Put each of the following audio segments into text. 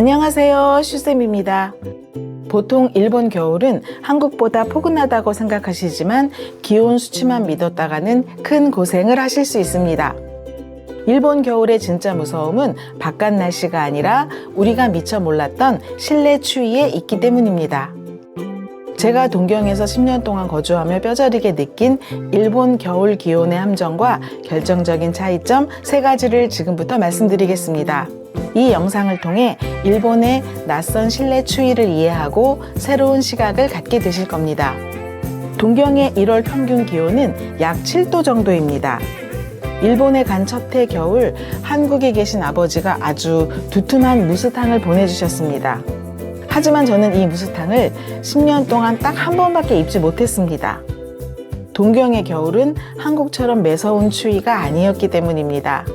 안녕하세요, 슈쌤입니다. 보통 일본 겨울은 한국보다 포근하다고 생각하시지만 기온 수치만 믿었다가는 큰 고생을 하실 수 있습니다. 일본 겨울의 진짜 무서움은 바깥 날씨가 아니라 우리가 미처 몰랐던 실내 추위에 있기 때문입니다. 제가 동경에서 10년 동안 거주하며 뼈저리게 느낀 일본 겨울 기온의 함정과 결정적인 차이점 3가지를 지금부터 말씀드리겠습니다. 이 영상을 통해 일본의 낯선 실내 추위를 이해하고 새로운 시각을 갖게 되실 겁니다. 동경의 1월 평균 기온은 약 7도 정도입니다. 일본에 간 첫 해 겨울 한국에 계신 아버지가 아주 두툼한 무스탕을 보내주셨습니다. 하지만 저는 이 무스탕을 10년 동안 딱 한 번밖에 입지 못했습니다. 동경의 겨울은 한국처럼 매서운 추위가 아니었기 때문입니다.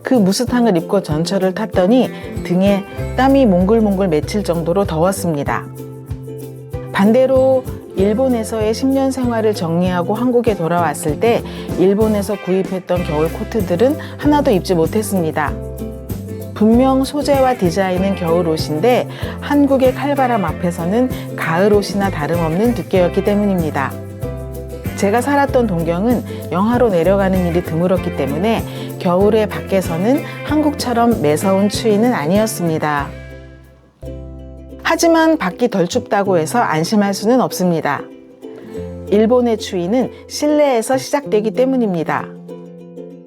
그 무스탕을 입고 전철을 탔더니 등에 땀이 몽글몽글 맺힐 정도로 더웠습니다. 반대로 일본에서의 10년 생활을 정리하고 한국에 돌아왔을 때 일본에서 구입했던 겨울 코트들은 하나도 입지 못했습니다. 분명 소재와 디자인은 겨울 옷인데 한국의 칼바람 앞에서는 가을 옷이나 다름없는 두께였기 때문입니다. 제가 살았던 동경은 영하로 내려가는 일이 드물었기 때문에 겨울에 밖에서는 한국처럼 매서운 추위는 아니었습니다. 하지만 밖이 덜 춥다고 해서 안심할 수는 없습니다. 일본의 추위는 실내에서 시작되기 때문입니다.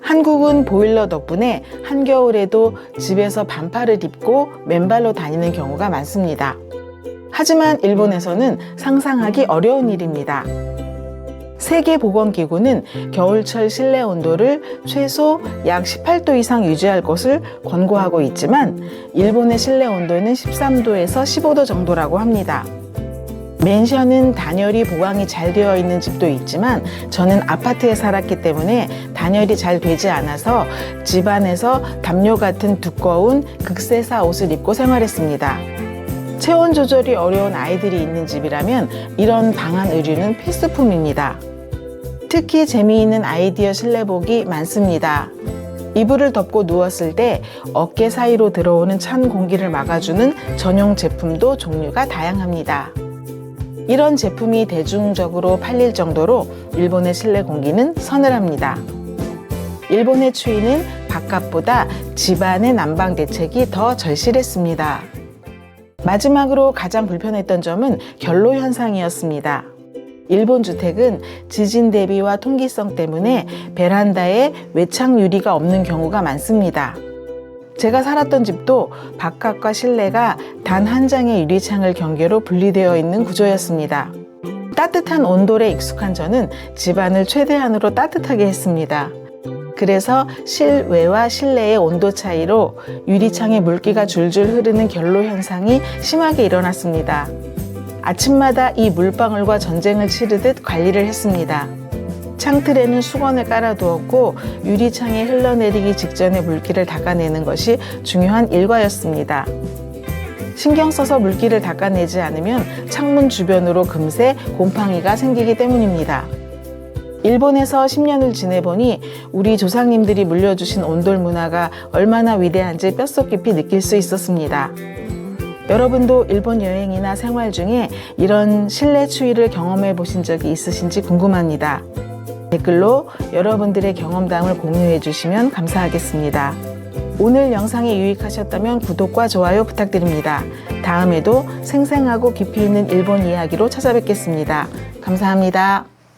한국은 보일러 덕분에 한겨울에도 집에서 반팔을 입고 맨발로 다니는 경우가 많습니다. 하지만 일본에서는 상상하기 어려운 일입니다. 세계보건기구는 겨울철 실내 온도를 최소 약 18도 이상 유지할 것을 권고하고 있지만 일본의 실내 온도는 13도에서 15도 정도라고 합니다. 맨션은 단열이 보강이 잘 되어 있는 집도 있지만 저는 아파트에 살았기 때문에 단열이 잘 되지 않아서 집 안에서 담요 같은 두꺼운 극세사 옷을 입고 생활했습니다. 체온 조절이 어려운 아이들이 있는 집이라면 이런 방한 의류는 필수품입니다. 특히 재미있는 아이디어 실내복이 많습니다. 이불을 덮고 누웠을 때 어깨 사이로 들어오는 찬 공기를 막아주는 전용 제품도 종류가 다양합니다. 이런 제품이 대중적으로 팔릴 정도로 일본의 실내 공기는 서늘합니다. 일본의 추위는 바깥보다 집 안의 난방 대책이 더 절실했습니다. 마지막으로 가장 불편했던 점은 결로 현상이었습니다. 일본 주택은 지진 대비와 통기성 때문에 베란다에 외창 유리가 없는 경우가 많습니다. 제가 살았던 집도 바깥과 실내가 단 한 장의 유리창을 경계로 분리되어 있는 구조였습니다. 따뜻한 온돌에 익숙한 저는 집안을 최대한으로 따뜻하게 했습니다. 그래서 실외와 실내의 온도 차이로 유리창에 물기가 줄줄 흐르는 결로 현상이 심하게 일어났습니다. 아침마다 이 물방울과 전쟁을 치르듯 관리를 했습니다. 창틀에는 수건을 깔아두었고 유리창에 흘러내리기 직전에 물기를 닦아내는 것이 중요한 일과였습니다. 신경 써서 물기를 닦아내지 않으면 창문 주변으로 금세 곰팡이가 생기기 때문입니다. 일본에서 10년을 지내보니 우리 조상님들이 물려주신 온돌 문화가 얼마나 위대한지 뼛속 깊이 느낄 수 있었습니다. 여러분도 일본 여행이나 생활 중에 이런 실내 추위를 경험해 보신 적이 있으신지 궁금합니다. 댓글로 여러분들의 경험담을 공유해 주시면 감사하겠습니다. 오늘 영상이 유익하셨다면 구독과 좋아요 부탁드립니다. 다음에도 생생하고 깊이 있는 일본 이야기로 찾아뵙겠습니다. 감사합니다.